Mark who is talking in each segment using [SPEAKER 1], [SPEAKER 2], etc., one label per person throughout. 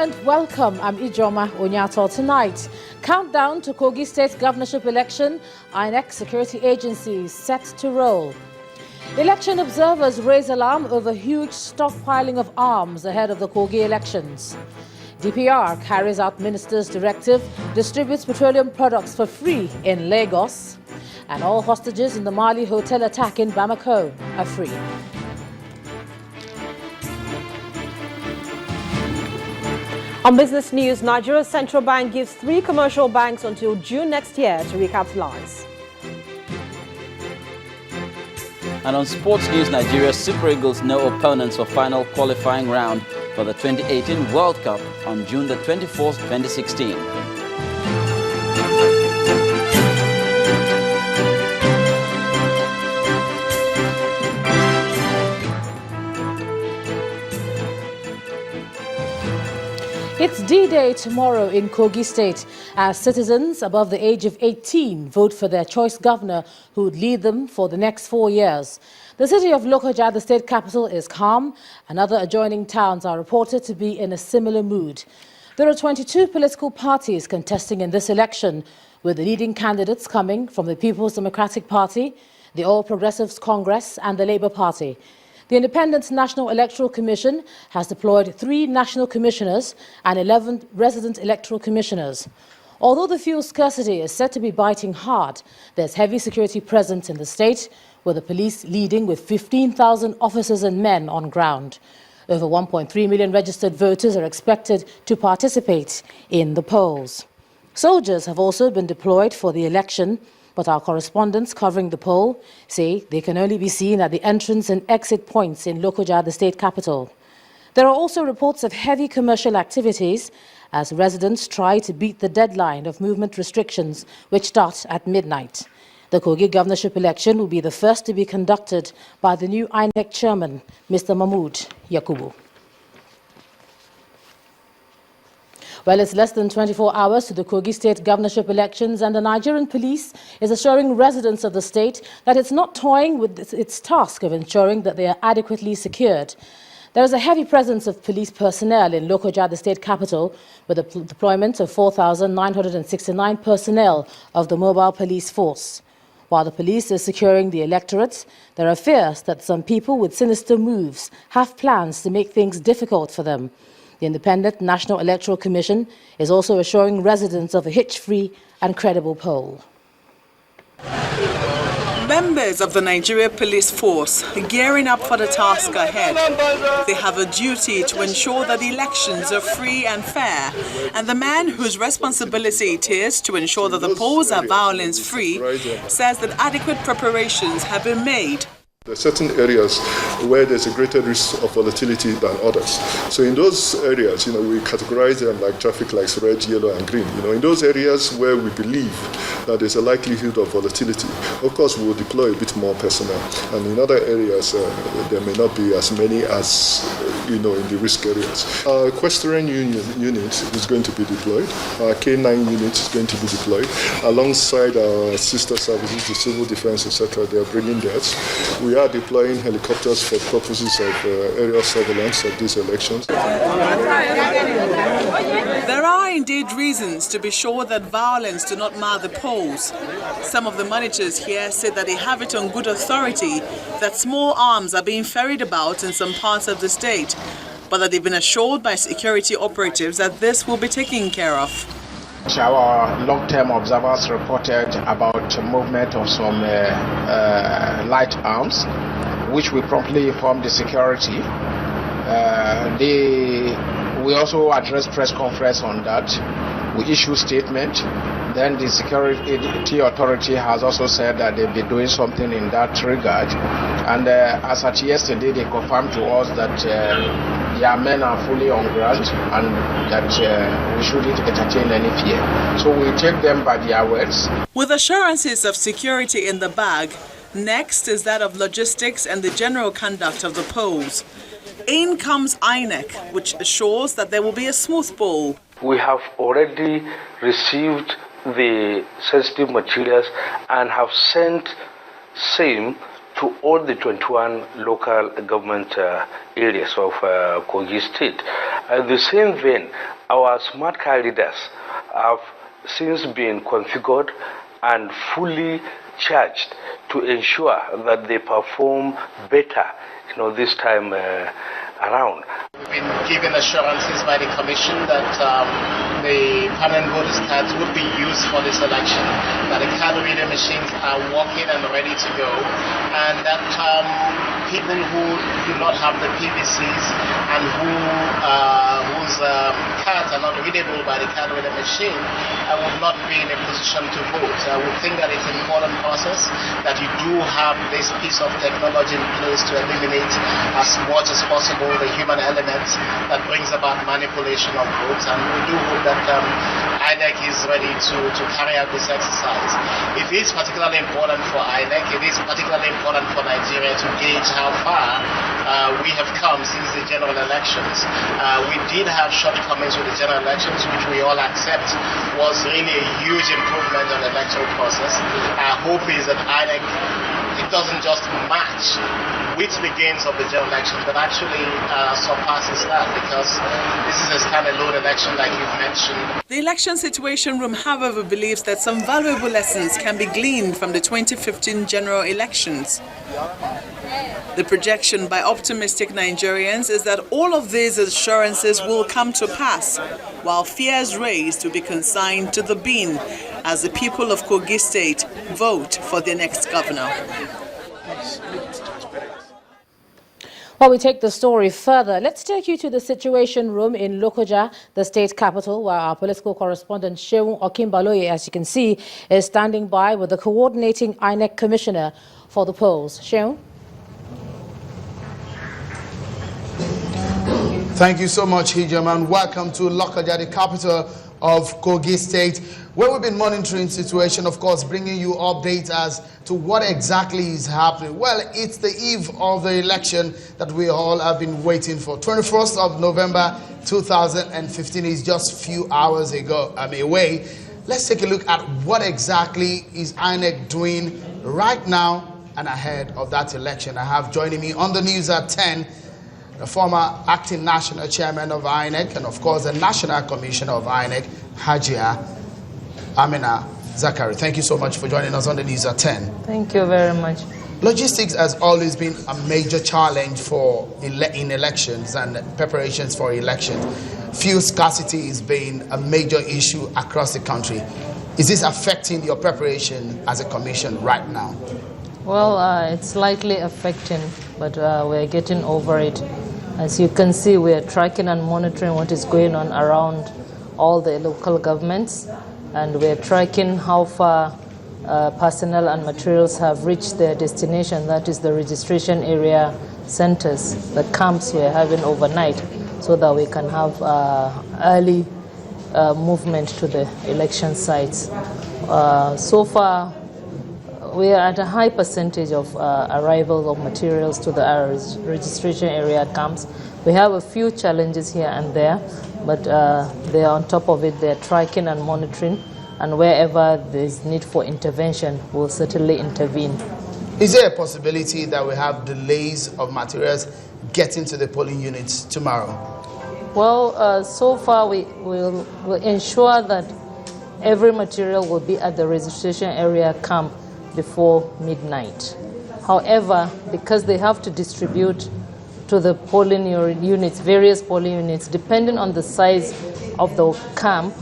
[SPEAKER 1] and welcome. I'm Ijoma Onyato. Tonight, countdown to Kogi State Governorship election, INEC security agencies set to roll. Election observers raise alarm over huge stockpiling of arms ahead of the Kogi elections. DPR carries out minister's directive, distributes petroleum products for free in Lagos. And all hostages in the Mali hotel attack in Bamako are free.
[SPEAKER 2] On business news, Nigeria's central bank gives 3 commercial banks until June next year to recapitalize.
[SPEAKER 3] And on sports news, Nigeria's Super Eagles know opponents for final qualifying round for the 2018 World Cup on June the 24th, 2016.
[SPEAKER 1] It's D-Day tomorrow in Kogi State as citizens above the age of 18 vote for their choice governor who would lead them for the next 4 years. The city of Lokoja, the state capital, is calm, and other adjoining towns are reported to be in a similar mood. There are 22 political parties contesting in this election, with the leading candidates coming from the People's Democratic Party, the All Progressives Congress and the Labour Party. The Independent National Electoral Commission has deployed 3 national commissioners and 11 resident electoral commissioners. Although the fuel scarcity is said to be biting hard, there's heavy security presence in the state, with the police leading with 15,000 officers and men on ground. Over 1.3 million registered voters are expected to participate in the polls. Soldiers have also been deployed for the election, but our correspondents covering the poll say they can only be seen at the entrance and exit points in Lokoja, the state capital. There are also reports of heavy commercial activities as residents try to beat the deadline of movement restrictions, which start at midnight. The Kogi governorship election will be the first to be conducted by the new INEC chairman, Mr. Mahmood Yakubu. Well, it's less than 24 hours to the Kogi State governorship elections, and the Nigerian police is assuring residents of the state that it's not toying with its task of ensuring that they are adequately secured. There is a heavy presence of police personnel in Lokoja, the state capital, with the deployment of 4,969 personnel of the mobile police force. While the police is securing the electorate, there are fears that some people with sinister moves have plans to make things difficult for them. The Independent National Electoral Commission is also assuring residents of a hitch-free and credible poll.
[SPEAKER 4] Members of the Nigeria Police Force are gearing up for the task ahead. They have a duty to ensure that the elections are free and fair, and the man whose responsibility it is to ensure that the polls are violence-free says that adequate preparations have been made.
[SPEAKER 5] There are certain areas where there's a greater risk of volatility than others. So in those areas, we categorize them like traffic lights, red, yellow, and green. In those areas where we believe that there's a likelihood of volatility, of course, we will deploy a bit more personnel. And in other areas, there may not be as many as, in the risk areas. Our equestrian unit is going to be deployed. Our K9 unit is going to be deployed. Alongside our sister services, the civil defense, etc., they are bringing theirs. We are deploying helicopters for purposes of aerial surveillance of these elections.
[SPEAKER 4] There are indeed reasons to be sure that violence do not mar the polls. Some of the managers here say that they have it on good authority that small arms are being ferried about in some parts of the state, but that they've been assured by security operatives that this will be taken care of.
[SPEAKER 6] Our long-term observers reported about movement of some light arms, which we promptly informed the security. We also addressed press conference on that. We issued statement. Then the security authority has also said that they'll be doing something in that regard. And as at yesterday, they confirmed to us that their men are fully on ground and that we shouldn't entertain any fear. So we take them by their words.
[SPEAKER 4] With assurances of security in the bag, next is that of logistics and the general conduct of the polls. In comes INEC, which assures that there will be a smooth poll.
[SPEAKER 7] We have already received the sensitive materials and have sent same to all the 21 local government areas of Kogi State. In the same vein, our smart car readers have since been configured and fully charged to ensure that they perform better, this time around.
[SPEAKER 8] We've been given assurances by the Commission that the permanent voters' cards would be used for this election, that the card reader machines are working and ready to go, and that people who do not have the PVCs and whose cards are not readable by the card reader machine would not be in a position to vote. I would think that it's an important process that you do have this piece of technology in place to eliminate as much as possible the human element that brings about manipulation of votes, and we do hope that INEC is ready to carry out this exercise. It is particularly important for INEC, it is particularly important for Nigeria to gauge how far we have come since the general elections. We did have shortcomings with the general elections, which we all accept was really a huge improvement on the electoral process. Our hope is that INEC, it doesn't just match with the gains of the general election, but actually surpasses that, because this is a standalone election like you've mentioned.
[SPEAKER 4] The Election Situation Room, however, believes that some valuable lessons can be gleaned from the 2015 general elections. The projection by optimistic Nigerians is that all of these assurances will come to pass, while fears raised will be consigned to the bin as the people of Kogi State vote for their next governor.
[SPEAKER 1] While we take the story further, let's take you to the Situation Room in Lokoja, the state capital, where our political correspondent Sheung Okimbaloye, as you can see, is standing by with the coordinating INEC commissioner for the polls. Sheung?
[SPEAKER 9] Thank you so much, Hijam, and welcome to Lokoja, the capital of Kogi State, where we've been monitoring situation, of course, bringing you updates as to what exactly is happening. Well, it's the eve of the election that we all have been waiting for. 21st of November 2015 is just a few hours away. Let's take a look at what exactly is INEC doing right now and ahead of that election. I have joining me on the news at 10, the former acting national chairman of INEC and, of course, the national commissioner of INEC, Hajia Amina Zakari. Thank you so much for joining us on the news at 10.
[SPEAKER 10] Thank you very much.
[SPEAKER 9] Logistics has always been a major challenge in elections and preparations for elections. Fuel scarcity has been a major issue across the country. Is this affecting your preparation as a commission right now?
[SPEAKER 10] Well, it's slightly affecting, but we're getting over it. As you can see, we are tracking and monitoring what is going on around all the local governments, and we're tracking how far personnel and materials have reached their destination, that is the registration area centers, the camps we're having overnight, so that we can have early movement to the election sites. So far, we are at a high percentage of arrival of materials to the registration area camps. We have a few challenges here and there, but they are on top of it. They're tracking and monitoring, and wherever there's need for intervention, we'll certainly intervene.
[SPEAKER 9] Is there a possibility that we have delays of materials getting to the polling units tomorrow?
[SPEAKER 10] Well, so far we'll ensure that every material will be at the registration area camp before midnight. However, because they have to distribute to the polling units, various polling units, depending on the size of the camp,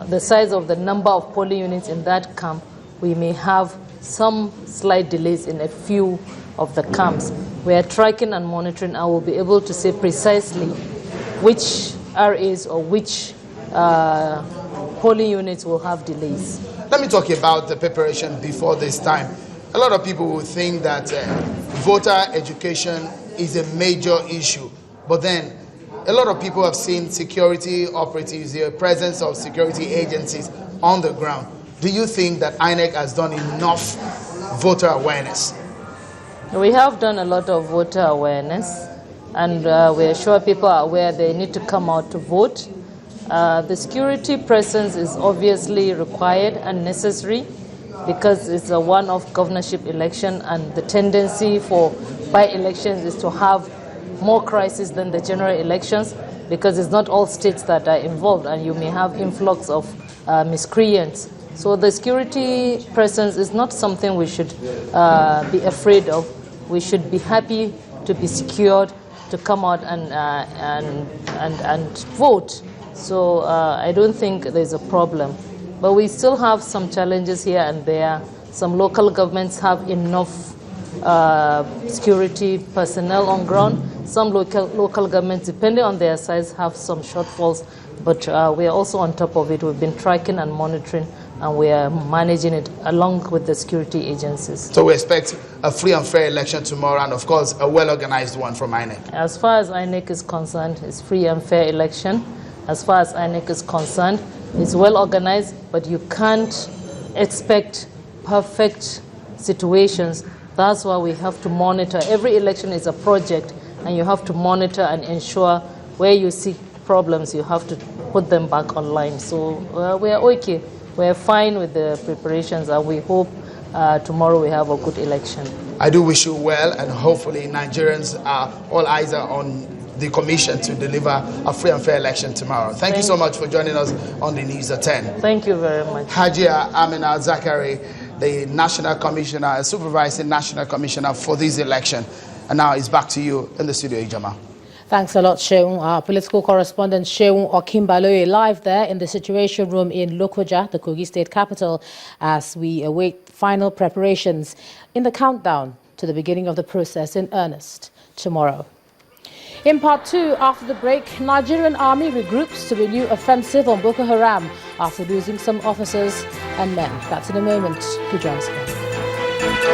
[SPEAKER 10] the size of the number of polling units in that camp, we may have some slight delays in a few of the camps. We are tracking and monitoring. I will be able to say precisely which RAs or which polling units will have delays.
[SPEAKER 9] Let me talk about the preparation before this time. A lot of people will think that voter education is a major issue, but then a lot of people have seen security operatives, the presence of security agencies on the ground. Do you think that INEC has done enough voter awareness?
[SPEAKER 10] We have done a lot of voter awareness, and we're sure people are aware they need to come out to vote. The security presence is obviously required and necessary, because it's a one-off governorship election, and the tendency for by-elections is to have more crisis than the general elections, because it's not all states that are involved, and you may have influx of miscreants. So the security presence is not something we should be afraid of. We should be happy to be secured, to come out and vote. So I don't think there's a problem. But we still have some challenges here and there. Some local governments have enough security personnel on ground. Some local governments, depending on their size, have some shortfalls. But we are also on top of it. We've been tracking and monitoring, and we are managing it along with the security agencies.
[SPEAKER 9] So we expect a free and fair election tomorrow, and of course a well-organized one from INEC.
[SPEAKER 10] As far as INEC is concerned, it's free and fair election. As far as INEC is concerned, it's well organized, but you can't expect perfect situations. That's why we have to monitor. Every election is a project, and you have to monitor and ensure where you see problems, you have to put them back online. So we are okay. We're fine with the preparations, and we hope tomorrow we have a good election.
[SPEAKER 9] I do wish you well, and hopefully Nigerians are all eyes are on the commission to deliver a free and fair election tomorrow. Thank you so much for joining us on the News at 10.
[SPEAKER 10] Thank you very much.
[SPEAKER 9] Hajia Amina Zakari, the National Commissioner, Supervising National Commissioner for this election. And now it's back to you in the studio, Ijama.
[SPEAKER 1] Thanks a lot, Sheung. Our political correspondent Sheung Okimbaloye live there in the Situation Room in Lokoja, the Kogi State capital, as we await final preparations in the countdown to the beginning of the process in earnest tomorrow. In part 2, after the break, Nigerian army regroups to renew offensive on Boko Haram after losing some officers and men. That's in a moment. Do join us again.